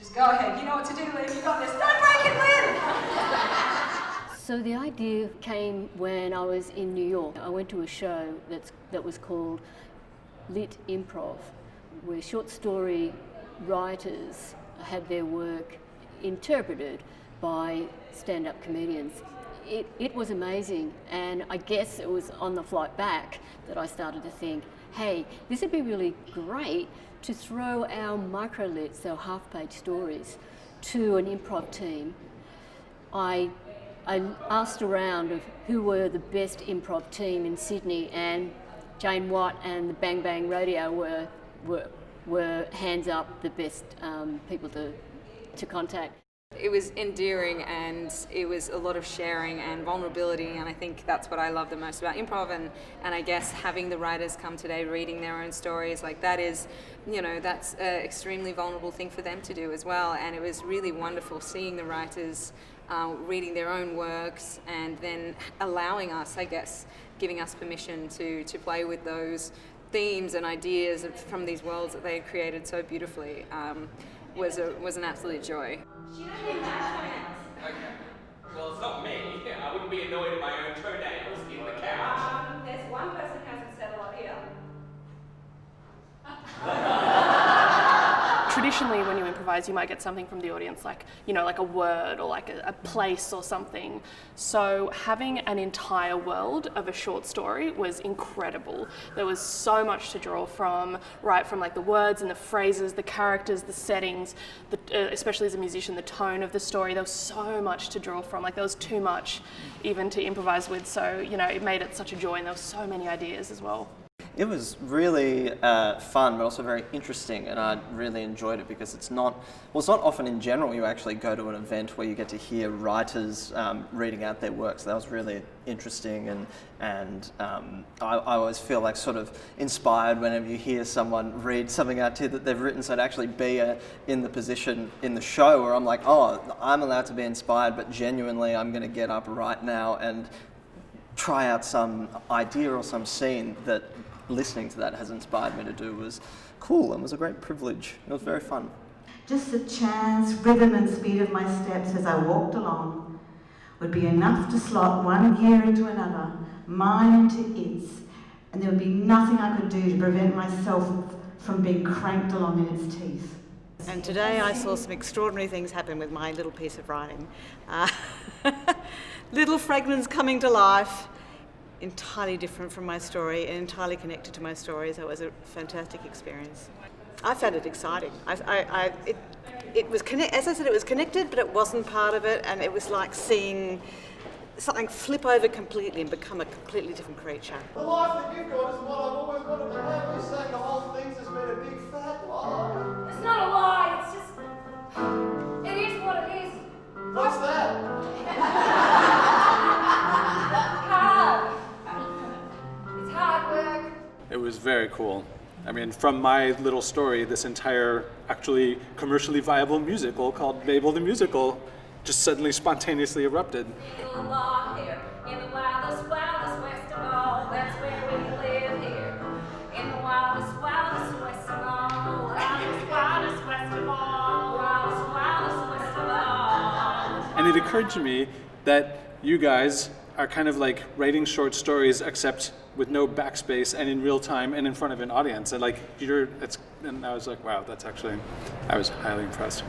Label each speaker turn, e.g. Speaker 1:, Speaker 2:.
Speaker 1: Just go ahead, you know what to do, Lynn, you got this. Don't break it, Lynn!
Speaker 2: So the idea came when I was in New York. I went to a show that was called Lit Improv, where short story writers had their work interpreted by stand-up comedians. It was amazing, and I guess it was on the flight back that I started to think, hey, this would be really great to throw our microlits, our half-page stories, to an improv team. I asked around of who were the best improv team in Sydney, and Jane Watt and the Bang Bang Rodeo were hands up the best people to contact.
Speaker 3: It was endearing, and it was a lot of sharing and vulnerability, and I think that's what I love the most about improv, and I guess having the writers come today reading their own stories, like that is, that's an extremely vulnerable thing for them to do as well, and it was really wonderful seeing the writers reading their own works and then allowing us, I guess, giving us permission to play with those themes and ideas from these worlds that they had created so beautifully. Was an absolute joy.
Speaker 1: She doesn't even have
Speaker 4: Okay. Well, it's not me. I wouldn't be annoyed at my own toenails in the couch.
Speaker 1: There's one person who hasn't said a lot here.
Speaker 5: Traditionally, when you improvise, you might get something from the audience, like a word or like a place or something. So having an entire world of a short story was incredible. There was so much to draw from, right from like the words and the phrases, the characters, the settings, especially as a musician, the tone of the story. There was so much to draw from. Like there was too much even to improvise with. So it made it such a joy, and there were so many ideas as well.
Speaker 6: It was really fun, but also very interesting, and I really enjoyed it because it's not often in general you actually go to an event where you get to hear writers reading out their works. So that was really interesting, and I always feel like sort of inspired whenever you hear someone read something out to you that they've written, so to actually be in the position in the show where I'm like, oh, I'm allowed to be inspired, but genuinely I'm going to get up right now and try out some idea or some scene that listening to that has inspired me to do was cool and was a great privilege. It was very fun.
Speaker 7: Just the chance, rhythm and speed of my steps as I walked along would be enough to slot one gear into another, mine into its, and there would be nothing I could do to prevent myself from being cranked along in its teeth.
Speaker 8: And today I saw some extraordinary things happen with my little piece of writing. Little fragments coming to life, entirely different from my story and entirely connected to my story, so it was a fantastic experience. I found it exciting. It was as I said, it was connected, but it wasn't part of it, and it was like seeing something flip over completely and become a completely different creature.
Speaker 9: The life that you've got is what I've always wanted to have. You're saying the whole thing's just been a big fat lie.
Speaker 1: It's not a lie, it's just... It is what it is.
Speaker 9: What's that?
Speaker 1: Hard. It's hard work.
Speaker 10: It was very cool. I mean, from my little story, this entire actually commercially viable musical called Mabel the Musical just suddenly spontaneously erupted.
Speaker 1: In the law here, in the wildest west of all, that's where we live here. In the wildest west of all, wildest west of all, wildest west of all.
Speaker 10: And it occurred to me that you guys are kind of like writing short stories, except with no backspace and in real time and in front of an audience. And like and I was like, wow, that's actually, I was highly impressed.